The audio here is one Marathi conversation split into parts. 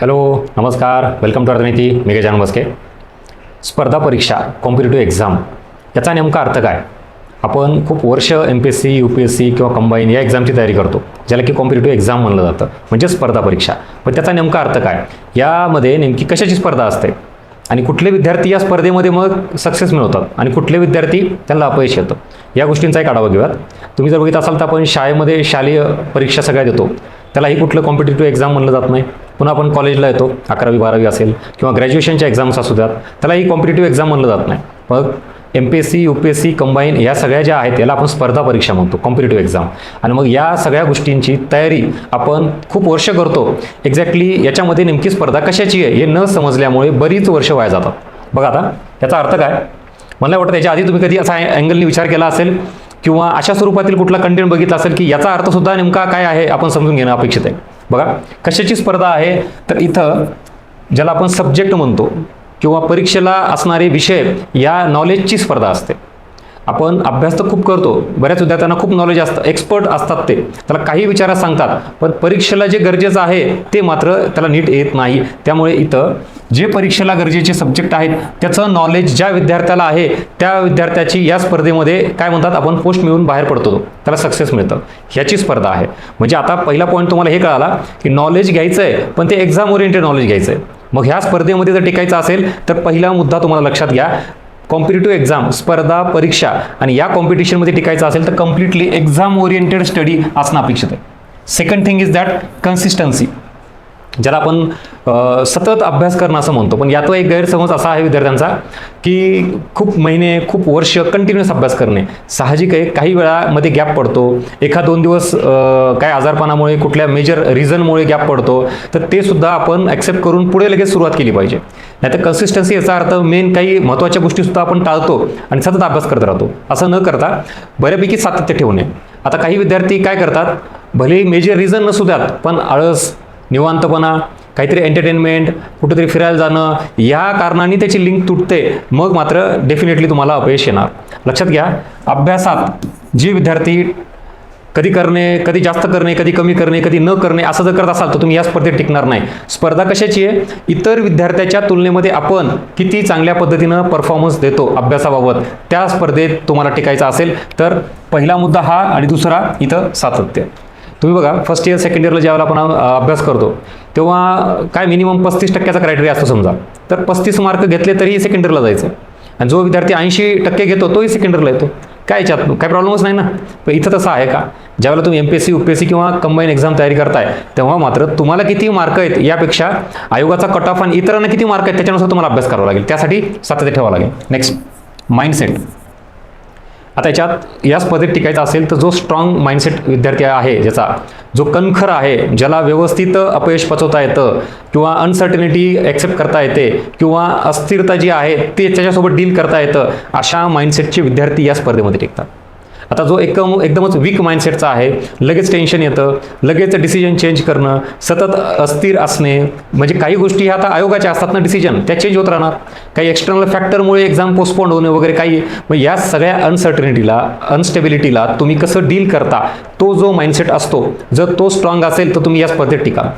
हॅलो, नमस्कार, वेलकम टू अर्थनीती. मी गजानन बस्के. स्पर्धा परीक्षा, कॉम्पिटिटिव्ह एक्झाम याचा नेमका अर्थ काय? आपण खूप वर्ष MPSC, UPSC किंवा कंबाईन या एक्झामची तयारी करतो, ज्याला की कॉम्पिटिटिव्ह एक्झाम म्हणलं जातं, म्हणजे स्पर्धा परीक्षा. पण त्याचा नेमका अर्थ काय? यामध्ये नेमकी कशाची स्पर्धा असते आणि कुठले विद्यार्थी या स्पर्धेमध्ये मग सक्सेस मिळवतात आणि कुठले विद्यार्थी त्यांना अपयश येतं, या गोष्टींचा एक आढावा घेऊयात. तुम्ही जर बघित असाल तर आपण शाळेमध्ये शालेय परीक्षा सगळ्या देतो, त्यालाही कुठलं कॉम्पिटिटिव्ह एक्झाम म्हणलं जात नाही. पुन्हा आपण कॉलेजला येतो, 11वी 12वी असेल किंवा ग्रॅज्युएशनच्या एक्झाम्स असू द्यात, त्यालाही कॉम्पिटिटिव्ह एक्झाम म्हणलं जात नाही. मग MPSC, UPSC, कंबाईन या सगळ्या ज्या आहेत याला आपण स्पर्धा परीक्षा म्हणतो, कॉम्पिटिटिव्ह एक्झाम. आणि मग या सगळ्या गोष्टींची तयारी आपण खूप वर्ष करतो. एक्झॅक्टली याच्यामध्ये नेमकी स्पर्धा कशाची आहे हे न समजल्यामुळे बरीच वर्ष वाया जातात. बघा आता याचा अर्थ काय, मला वाटतं त्याच्या आधी तुम्ही कधी असा अँगलनी विचार केला असेल किंवा अशा स्वरूपातील कुठला कंटेंट बघितला असेल की याचा अर्थसुद्धा नेमका काय आहे आपण समजून घेणं अपेक्षित आहे. बघा कशाची स्पर्धा आहे, तर इथं ज्याला आपण सब्जेक्ट म्हणतो किंवा परीक्षेला असणारे विषय या नॉलेजची स्पर्धा असते. आपण अभ्यास तर खूप करतो, बऱ्याच विद्यार्थ्यांना खूप नॉलेज असतं, एक्सपर्ट असतात, ते त्याला काही विचारात सांगतात, पण परीक्षेला जे गरजेचं आहे ते मात्र त्याला नीट येत नाही. त्यामुळे इथं जे परीक्षेला गरजेचे सब्जेक्ट आहेत त्याचं नॉलेज ज्या विद्यार्थ्याला आहे त्या विद्यार्थ्याची या स्पर्धेमध्ये काय म्हणतात आपण पोस्ट मिळवून बाहेर पडतो, त्याला सक्सेस मिळतं, ह्याची स्पर्धा आहे. म्हणजे आता पहिला पॉईंट तुम्हाला हे कळाला की नॉलेज घ्यायचं आहे, पण ते एक्झाम ओरिएंटेड नॉलेज घ्यायचं आहे. मग ह्या स्पर्धेमध्ये जर टिकायचं असेल तर पहिला मुद्दा तुम्हाला लक्षात घ्या, कॉम्पिटिटिव्ह एक्झाम, स्पर्धा परीक्षा, आणि या कॉम्पिटिशनमध्ये टिकायचं असेल तर कम्प्लिटली एक्झाम ओरिएंटेड स्टडी असणं अपेक्षित आहे. Second thing is that consistency, ज्याला आपण सतत अभ्यास करणं असं म्हणतो. पण यातला एक गैरसमज असा आहे विद्यार्थ्यांचा की खूप महिने खूप वर्ष कंटिन्युअस अभ्यास करणे. साहजिक आहे, काही वेळामध्ये गॅप पडतो, एखाद 2 दिवस काय आजारपणामुळे कुठल्या मेजर रिझनमुळे गॅप पडतो, तर ते सुद्धा आपण ॲक्सेप्ट करून पुढे लगेच सुरुवात केली पाहिजे. नाहीतर कन्सिस्टन्सी याचा अर्थ मेन काही महत्त्वाच्या गोष्टीसुद्धा आपण टाळतो आणि सतत अभ्यास करत राहतो. असं न करता बऱ्यापैकी सातत्य ठेवणे. आता काही विद्यार्थी काय करतात, भले मेजर रिझन नसू द्यात पण आळस, निवांतपणा, काहीतरी एंटरटेनमेंट, कुठेतरी फिरायला जाणं, या कारणाने त्याची लिंक तुटते, मग मात्र डेफिनेटली तुम्हाला अपयश येणार. लक्षात घ्या, अभ्यासात जे विद्यार्थी कधी करणे, कधी जास्त करणे, कधी कमी करणे, कधी न करणे असं जर करत असाल तर तुम्ही या स्पर्धेत टिकणार नाही. स्पर्धा कशाची आहे, इतर विद्यार्थ्याच्या तुलनेमध्ये आपण किती चांगल्या पद्धतीनं परफॉर्मन्स देतो अभ्यासाबाबत, त्या स्पर्धेत तुम्हाला टिकायचं असेल तर पहिला मुद्दा हा, आणि दुसरा इथं सातत्य. तुम्ही बघा, फर्स्ट इयर सेकंड इयरला ज्यावेळेला आपण अभ्यास करतो तेव्हा काय मिनिमम 35% क्रायटेरिया असतो समजा, तर 35 मार्क घेतले तरीही सेकंड इयरला जायचं, आणि जो विद्यार्थी 80% घेतो तोही सेकंड इयरला येतो. काय याच्यात काय प्रॉब्लेमच नाही ना. पण इथं तसं आहे का, ज्यावेळेला तुम्ही MPSC, UPSC किंवा कंबाईन एक्झाम तयारी करताय तेव्हा मात्र तुम्हाला किती मार्क आहेत यापेक्षा आयोगाचा कट ऑफ आणि इतरांना किती मार्क आहेत त्याच्यानुसार तुम्हाला अभ्यास करावा लागेल, त्यासाठी सातत्य ठेवावं लागेल. Next, mindset. आता याच्यात या स्पर्धेत टिकायचं असेल तर जो स्ट्रॉंग माइंडसेट विद्यार्थी आहे, ज्याचा जो कणखर आहे, ज्याला व्यवस्थित अपयश पचवता येतं किंवा अनसर्टनिटी ॲक्सेप्ट करता येते किंवा अस्थिरता जी आहे ते त्याच्यासोबत डील करता येतं, अशा माइंडसेटचे विद्यार्थी या स्पर्धेमध्ये टिकतात. आता जो एकदमच वीक माइंडसेटचा आहे, लगेच टेन्शन येतं, लगेच डिसिजन चेंज करणं, सतत अस्थिर असणे, म्हणजे काही गोष्टी ह्या आता आयोगाच्या असतात ना डिसिजन, त्या चेंज होत राहणार, काही एक्सटर्नल फॅक्टरमुळे एक्झाम पोस्टपोन होणे वगैरे काही. मग या सगळ्या अनसर्टनिटीला, अनस्टेबिलिटीला तुम्ही कसं डील करता, तो जो माइंडसेट असतो जर तो स्ट्रॉंग असेल तर तुम्ही या स्पर्धेत टिकाल.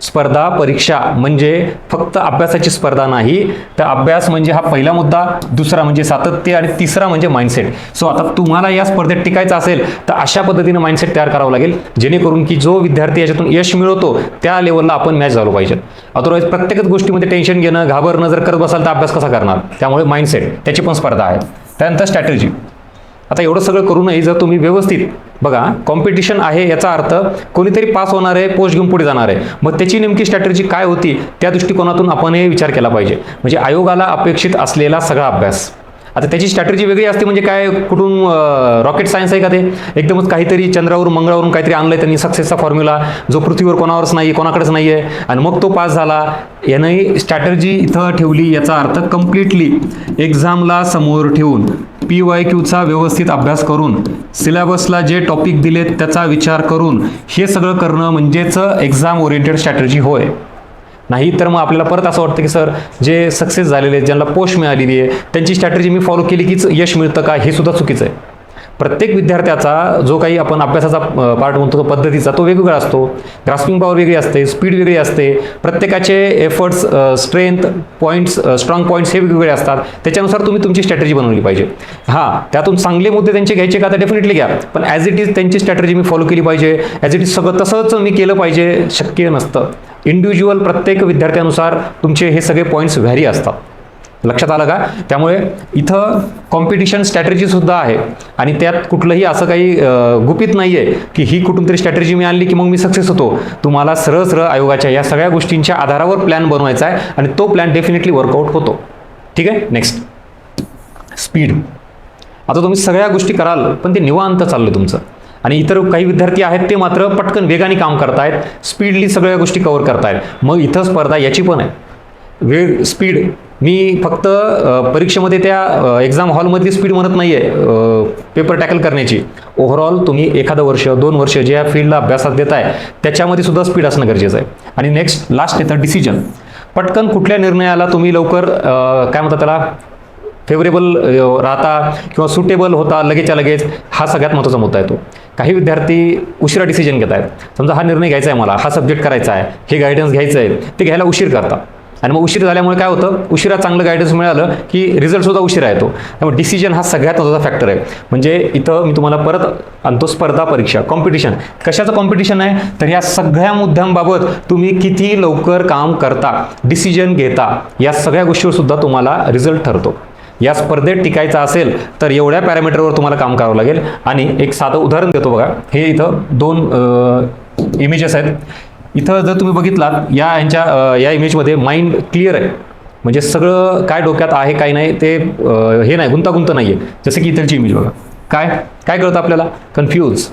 स्पर्धा परीक्षा म्हणजे फक्त अभ्यासाची स्पर्धा नाही, तर अभ्यास म्हणजे हा पहिला मुद्दा, दुसरा म्हणजे सातत्य, आणि तिसरा म्हणजे माइंडसेट. सो आता तुम्हाला या स्पर्धेत टिकायचं असेल तर अशा पद्धतीनं माइंडसेट तयार करावं लागेल, जेणेकरून की जो विद्यार्थी याच्यातून यश मिळवतो त्या लेवलला आपण मॅच झालो पाहिजे. अदरवाईज प्रत्येकच गोष्टीमध्ये टेन्शन घेणं, घाबरणं जर करत बसाल तर अभ्यास कसा करणार. त्यामुळे माइंडसेट, त्याची पण स्पर्धा आहे. त्यानंतर स्ट्रॅटेजी. आता एवढं सगळं करूनही जर तुम्ही व्यवस्थित, बघा कॉम्पिटिशन आहे याचा अर्थ कोणीतरी पास होणार आहे, पोस्ट घेऊन पुढे जाणार आहे, मग त्याची नेमकी स्ट्रॅटेजी काय होती त्या दृष्टिकोनातून आपण हे विचार केला पाहिजे. म्हणजे आयोगाला अपेक्षित असलेला सगळा अभ्यास, आता त्याची स्ट्रॅटेजी वेगळी असते. म्हणजे काय, कुठून रॉकेट सायन्स आहे का ते, एकदमच काहीतरी चंद्रावरून मंगळावरून काहीतरी आणलंय त्यांनी सक्सेसचा फॉर्म्युला, जो पृथ्वीवर कोणावरच नाही, कोणाकडेच नाही आहे, आणि मग तो पास झाला. यानं स्ट्रॅटेजी इथं ठेवली, याचा अर्थ कम्प्लिटली एक्झामला समोर ठेवून PYQचा व्यवस्थित अभ्यास करून, सिलेबसला जे टॉपिक दिलेत त्याचा विचार करून हे सगळं करणं म्हणजेच एक्झाम ओरिएंटेड स्ट्रॅटेजी होय. नाही तर मग आपल्याला परत असं वाटतं की सर जे सक्सेस झालेले आहेत, ज्यांना पोस्ट मिळालेली आहे, त्यांची स्ट्रॅटेजी मी फॉलो केली कीच यश मिळतं का, हे सुद्धा चुकीचं आहे. प्रत्येक विद्यार्थ्याचा जो काही आपण अभ्यासाचा पार्ट म्हणतो तो पद्धतीचा तो वेगवेगळा असतो. ग्रास्पिंग पॉवर वेगळी असते, स्पीड वेगळी असते, प्रत्येकाचे efforts, strength, points, strong points हे वेगवेगळे असतात. त्याच्यानुसार तुम्ही तुमची स्ट्रॅटेजी बनवली पाहिजे. हां, त्यातून चांगले मुद्दे त्यांचे घ्यायचे का तर डेफिनेटली घ्या, पण ॲज इट इज त्यांची स्ट्रॅटेजी मी फॉलो केली पाहिजे, ॲज इट इज सगळं तसंच मी केलं पाहिजे, शक्य नसतं. इंडिव्हिज्युअल प्रत्येक विद्यार्थ्यानुसार तुमचे हे सगळे पॉईंट्स व्हॅरी असतात. लक्षात आलं का? त्यामुळे इथं कॉम्पिटिशन स्ट्रॅटेजीसुद्धा आहे आणि त्यात कुठलंही असं काही गुपित नाही आहे की ही कुठून तरी स्ट्रॅटेजी मी आणली की मग मी सक्सेस होतो. तुम्हाला सरळ सरळ आयोगाच्या या सगळ्या गोष्टींच्या आधारावर प्लॅन बनवायचा आहे आणि तो प्लॅन डेफिनेटली वर्कआउट होतो. ठीक आहे. Next, speed. आता तुम्ही सगळ्या गोष्टी कराल पण ते निवांत चाललं तुमचं, आणि इतर काही विद्यार्थी आहेत ते मात्र पटकन वेगाने काम करतायत, स्पीडली सगळ्या गोष्टी कव्हर करतायत. मग इथं स्पर्धा याची पण आहे. वेळ, स्पीड. मी फक्त परीक्षेमध्ये त्या एक्झाम हॉलमधली स्पीड म्हणत नाही आहे पेपर टॅकल करण्याची. ओव्हरऑल तुम्ही एखादं वर्ष 2 वर्ष जे या फील्डला अभ्यासात देत आहे त्याच्यामध्ये सुद्धा स्पीड असणं गरजेचं आहे. आणि नेक्स्ट, लास्ट येतं डिसिजन. पटकन कुठल्या निर्णयाला तुम्ही लवकर काय म्हणतात त्याला फेवरेबल राहता किंवा सुटेबल होता लगेचच्या लगेच, हा सगळ्यात महत्त्वाचा मुद्दा आहे तो. काही विद्यार्थी उशिरा डिसिजन घेत आहेत. समजा हा निर्णय घ्यायचा आहे, मला हा सब्जेक्ट करायचा आहे, हे गायडन्स घ्यायचं आहे, ते घ्यायला उशीर करतात आणि मग उशीर झाल्यामुळे काय होतं, उशिरा चांगलं गायडन्स मिळालं की रिझल्टसुद्धा उशिरा येतो. त्यामुळे डिसिजन हा सगळ्यात महत्त्वाचा फॅक्टर आहे. म्हणजे इथं मी तुम्हाला परत आणतो, स्पर्धा परीक्षा, कॉम्पिटिशन. कशाचं कॉम्पिटिशन आहे तर या सगळ्या मुद्द्यांबाबत तुम्ही किती लवकर काम करता, डिसिजन घेता, या सगळ्या गोष्टीवर सुद्धा तुम्हाला रिझल्ट ठरतो. या स्पर्धेत टिकायचं असेल तर एवढ्या पॅरामीटरवर तुम्हाला काम करावं लागेल. आणि एक साधं उदाहरण देतो बघा. हे इथं 2 इमेजेस आहेत. इथं जर तुम्ही बघितलात या इमेजमध्ये माइंड क्लिअर आहे, म्हणजे सगळं काय डोक्यात आहे काय नाही ते हे नाही, गुंतागुंत नाही आहे. जसं की इथलची इमेज बघा, काय कळतं आपल्याला, कन्फ्यूज,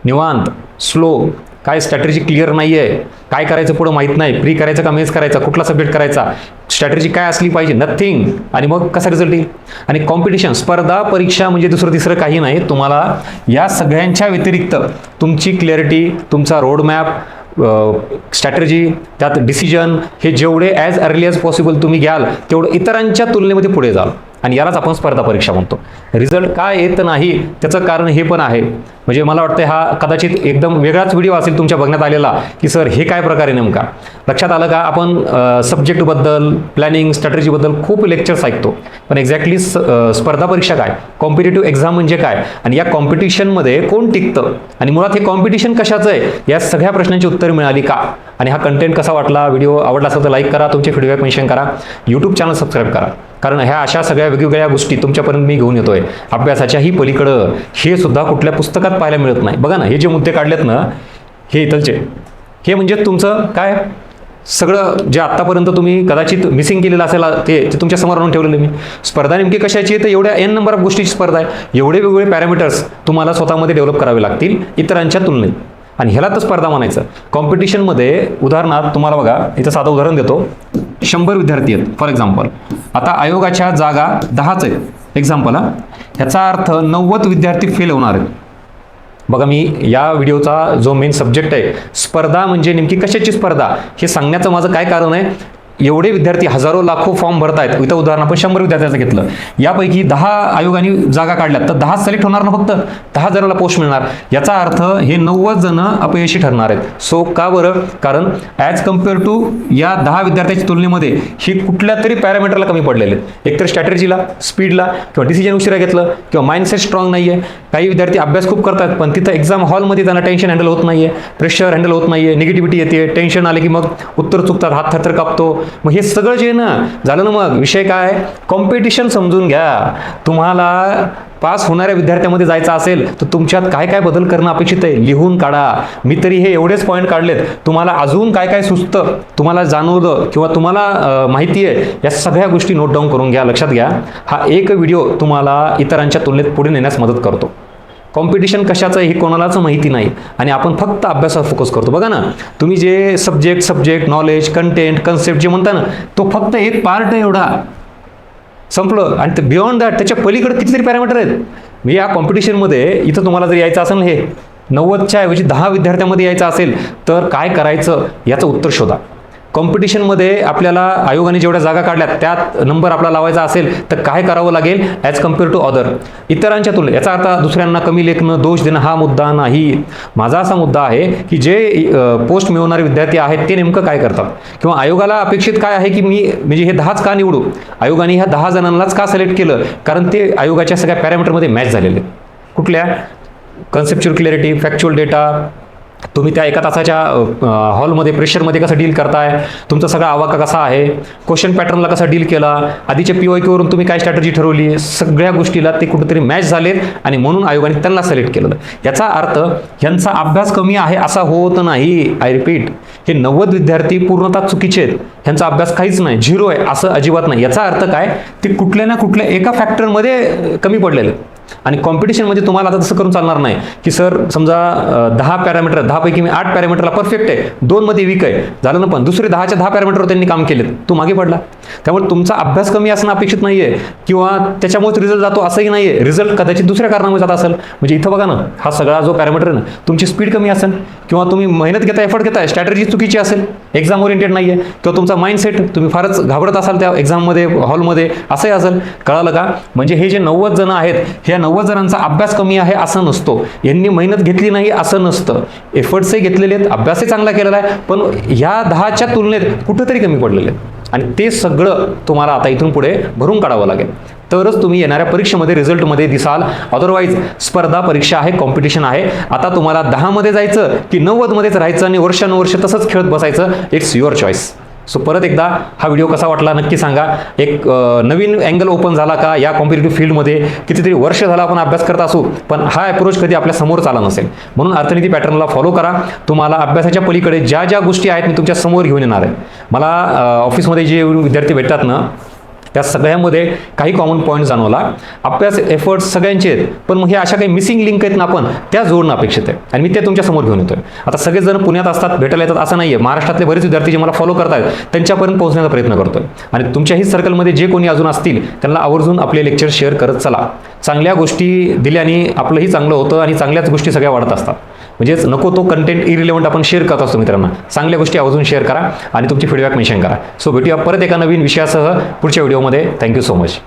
निवांत, स्लो, काय स्ट्रॅटेजी क्लिअर नाही आहे, काय करायचं पुढं माहीत नाही, प्री करायचं का मेस करायचा, कुठला सब्जेक्ट करायचा, स्ट्रॅटेजी काय असली पाहिजे, नथिंग. आणि मग कसा रिझल्ट येईल. आणि कॉम्पिटिशन, स्पर्धा परीक्षा म्हणजे दुसरं तिसरं काही नाही. तुम्हाला या सगळ्यांच्या व्यतिरिक्त तुमची क्लॅरिटी, तुमचा रोडमॅप, स्ट्रॅटेजी, त्यात डिसिजन, हे जेवढे ॲज अर्ली ॲज पॉसिबल तुम्ही घ्याल तेवढं इतरांच्या तुलनेमध्ये पुढे जाल. आणि यालाच आपण स्पर्धा परीक्षा म्हणतो. रिझल्ट काय येत नाही त्याचं कारण हे पण आहे. म्हणजे मला वाटतं हा कदाचित एकदम वेगळाच व्हिडिओ असेल तुमच्या बघण्यात आलेला की सर हे काय प्रकारे नेमका. लक्षात आलं का? आपण सब्जेक्टबद्दल, प्लॅनिंग, स्ट्रॅटेजीबद्दल खूप लेक्चर्स ऐकतो, पण एक्झॅक्टली स्पर्धा परीक्षा काय, कॉम्पिटेटिव्ह एक्झाम म्हणजे काय, आणि या कॉम्पिटिशनमध्ये कोण टिकतं, आणि मुळात हे कॉम्पिटिशन कशाचं आहे, या सगळ्या प्रश्नांची उत्तरं मिळाली का. आणि हा कंटेंट कसा वाटला, व्हिडिओ आवडला असेल तर लाईक करा, तुमचे फीडबॅक मेन्शन करा, यूट्यूब चॅनल सबस्क्राईब करा. कारण ह्या अशा सगळ्या वेगवेगळ्या गोष्टी तुमच्यापर्यंत मी घेऊन येतोय. अभ्यासाच्याही पलीकडं हे सुद्धा कुठल्या पुस्तकात पाहायला मिळत नाही. बघा ना, हे जे मुद्दे काढलेत ना, हे इथलचे, हे म्हणजे तुमचं काय सगळं जे आत्तापर्यंत तुम्ही कदाचित मिसिंग केलेलं असेल ते तुमच्या समोर आणून ठेवलेलं मी. स्पर्धा नेमकी कशाची आहे तर एवढ्या n नंबर ऑफ गोष्टीची स्पर्धा आहे. एवढे वेगवेगळे पॅरामीटर्स तुम्हाला स्वतःमध्ये डेव्हलप करावे लागतील इतरांच्या तुलनेत, आणि ह्याला तर स्पर्धा म्हणायचं. कॉम्पिटिशनमध्ये उदाहरणार्थ तुम्हाला बघा, इथं साधं उदाहरण देतो. 100 विद्यार्थी आहेत फॉर एक्झाम्पल. आता आयोगाच्या जागा 10च आहेत एक्झाम्पल. ह्याचा अर्थ 90 विद्यार्थी फेल होणार आहेत. बघा, मी या व्हिडिओचा जो मेन सब्जेक्ट आहे स्पर्धा म्हणजे नेमकी कशाची स्पर्धा हे सांगण्याचं माझं काय कारण आहे. एवढे विद्यार्थी हजारो लाखो फॉर्म भरत आहेत. इथं उदाहरण आपण 100 विद्यार्थ्यांचं घेतलं, यापैकी 10 आयोगाने जागा काढल्यात तर 10 सिलेक्ट होणार ना, फक्त 10 जणांना पोस्ट मिळणार. याचा अर्थ हे 90 जण अपयशी ठरणार आहेत. सो का बरं? कारण ॲज कम्पेअर टू या 10 विद्यार्थ्यांच्या तुलनेमध्ये ही कुठल्या तरी पॅरामीटरला कमी पडलेले आहेत. एकतर स्ट्रॅटेजीला, स्पीडला, किंवा डिसिजन उशिरा घेतलं, किंवा माइंडसेट स्ट्रॉंग नाही आहे. काही विद्यार्थी अभ्यास खूप करतात पण तिथं एक्झाम हॉलमध्ये त्यांना टेन्शन हँडल होत नाही आहे, प्रेशर हँडल होत नाही आहे, निगेटिव्हिटी येते, टेन्शन आले की मग उत्तर चुकतात, हात थरथर कापतो. मग हे सगळं जे ना झालं ना, मग विषय काय, कॉम्पिटिशन समजून घ्या. तुम्हाला पास होणाऱ्या विद्यार्थ्यामध्ये जायचं असेल तर तुमच्यात काय काय बदल करणं अपेक्षित आहे लिहून काढा. मी तरी हे एवढेच पॉईंट काढलेत. तुम्हाला अजून काय काय सुचतं, तुम्हाला जाणवलं किंवा तुम्हाला माहिती आहे, या सगळ्या गोष्टी नोट डाऊन करून घ्या. लक्षात घ्या, हा एक व्हिडिओ तुम्हाला इतरांच्या तुलनेत पुढे नेण्यास मदत करतो. कॉम्पिटिशन कशाचं आहे हे कोणालाच माहिती नाही आणि आपण फक्त अभ्यासावर फोकस करतो. बघा ना, तुम्ही जे सब्जेक्ट, नॉलेज, कंटेंट, कन्सेप्ट जे म्हणता ना, तो फक्त एक पार्ट आहे एवढा, संपलं. आणि ते बियॉन्ड दॅट त्याच्या पलीकडे कितीतरी पॅरामीटर आहेत. मी या कॉम्पिटिशनमध्ये इथं तुम्हाला जर यायचं असेल ना, हे 90च्या ऐवजी 10 विद्यार्थ्यांमध्ये यायचं असेल तर काय करायचं याचं उत्तर शोधा. कॉम्पिटिशनमध्ये आपल्याला आयोगाने जेवढ्या जागा काढल्यात त्यात नंबर आपला लावायचा असेल तर काय करावं लागेल ॲज कम्पेअर टू अदर, इतरांच्या तुलनेत. याचा अर्थ दुसऱ्यांना कमी लेखणं, दोष देणं हा मुद्दा नाही. माझा असा मुद्दा आहे की जे पोस्ट मिळवणारे विद्यार्थी आहेत ते नेमकं काय करतात, किंवा आयोगाला अपेक्षित काय आहे की मी म्हणजे हे 10च का निवडू, आयोगाने ह्या 10 जणांनाच का सिलेक्ट केलं, कारण ते आयोगाच्या सगळ्या पॅरामीटरमध्ये मॅच झालेले आहेत. कुठल्या? कन्सेप्च्युअल क्लॅरिटी, फॅक्च्युअल डेटा, तुम्ही त्या एका तासाच्या हॉलमध्ये प्रेशरमध्ये कसं डील करताय, तुमचा सगळा आवाका कसा आहे, क्वेश्चन पॅटर्नला कसा डील केला, आधीच्या PYQ वरून तुम्ही काय स्ट्रॅटेजी ठरवली, सगळ्या गोष्टीला ते कुठेतरी मॅच झालेत आणि म्हणून आयोगाने त्यांना सिलेक्ट केलं. याचा अर्थ ह्यांचा अभ्यास कमी आहे असा होत नाही. आय रिपीट, हे 90 विद्यार्थी पूर्णतः चुकीचे आहेत, ह्यांचा अभ्यास काहीच नाही, 0 आहे असं अजिबात नाही. याचा अर्थ काय, ते कुठल्या ना कुठल्या एका फॅक्टरमध्ये कमी पडलेले. आणि कॉम्पिटिशनमध्ये तुम्हाला आता तसं करून चालणार नाही की सर समजा 10 पॅरामीटर, 10 पैकी मी 8 पॅरामीटरला परफेक्ट आहे, 2 मध्ये वीक आहे, झालं ना, पण दुसरे 10च्या 10 पॅरामीटरवर त्यांनी काम केलेत, तू मागे पडला. त्यामुळे तुमचा अभ्यास कमी असणं अपेक्षित नाहीये किंवा त्याच्यामुळेच रिझल्ट जातो असंही नाहीये. रिझल्ट कदाचित दुसऱ्या कारणामुळे जात असेल. म्हणजे इथं बघा ना, हा सगळा जो पॅरामीटर आहे ना, तुमची स्पीड कमी असेल किंवा तुम्ही मेहनत घेता, एफर्ट घेताय, स्ट्रॅटेजी चुकीची असेल, एक्झाम ओरिएंटेड नाहीये, किंवा तुमचा माइंडसेट, तुम्ही फारच घाबरत असाल त्या एक्झाममध्ये, हॉलमध्ये, असंही असेल. कळालं का? म्हणजे हे जे 90 जण आहेत, ह्या 90 जणांचा अभ्यास कमी आहे असं नसतो, यांनी मेहनत घेतली नाही असं नसतं, एफर्ट्सही घेतलेले आहेत, अभ्यासही चांगला केलेला आहे, पण ह्या 10च्या तुलनेत कुठंतरी कमी पडलेले आहेत. आणि ते सगळं तुम्हाला आता इथून पुढे भरून काढावं लागेल, तरच तुम्ही येणाऱ्या परीक्षेमध्ये रिझल्टमध्ये दिसाल. अदरवाईज स्पर्धा परीक्षा आहे, कॉम्पिटिशन आहे. आता तुम्हाला 10 मध्ये जायचं की 90 मध्येच राहायचं आणि वर्षानुवर्ष तसंच खेळत बसायचं, इट्स युअर चॉईस. सो परत एकदा हा व्हिडिओ कसा वाटला नक्की सांगा. एक नवीन अँगल ओपन झाला का या कॉम्पिटिटिव्ह फील्डमध्ये? कितीतरी वर्ष झाला आपण अभ्यास करत असू, पण हा अप्रोच कधी आपल्या समोर आला नसेल. म्हणून अर्थनीती पॅटर्नला फॉलो करा. तुम्हाला अभ्यासाच्या पलीकडे ज्या ज्या गोष्टी आहेत मी तुमच्या समोर घेऊन येणार आहे. मला ऑफिसमध्ये जे विद्यार्थी भेटतात ना, त्या सगळ्यामध्ये काही कॉमन पॉईंट जाणवला. अभ्यास एफर्ट्स सगळ्यांचे आहेत, पण मग हे अशा काही मिसिंग लिंक आहेत ना, आपण त्या जोडणं अपेक्षित आहे आणि मी ते तुमच्या समोर घेऊन येतोय. आता सगळेजण पुण्यात असतात, भेटायला येतात असं नाहीये. महाराष्ट्रातले बरेच विद्यार्थी जे मला फॉलो करतात त्यांच्यापर्यंत पोहोचण्याचा प्रयत्न करतोय. आणि तुमच्याही सर्कलमध्ये जे कोणी अजून असतील त्यांना आवर्जून आपले लेक्चर शेअर करत चला. चांगल्या गोष्टी दिल्याने आपलंही चांगलं होतं आणि चांगल्याच गोष्टी सगळ्या वाढत असतात. म्हणजेच नको तो कंटेंट इरिलेव्हंट आपण शेअर करत असतो मित्रांना. चांगल्या गोष्टी आवर्जून शेअर करा आणि तुमची फीडबॅक मेन्शन करा. सो भेटूया परत एका नवीन विषयासह पुढच्या व्हिडिओमध्ये. Thank you so much.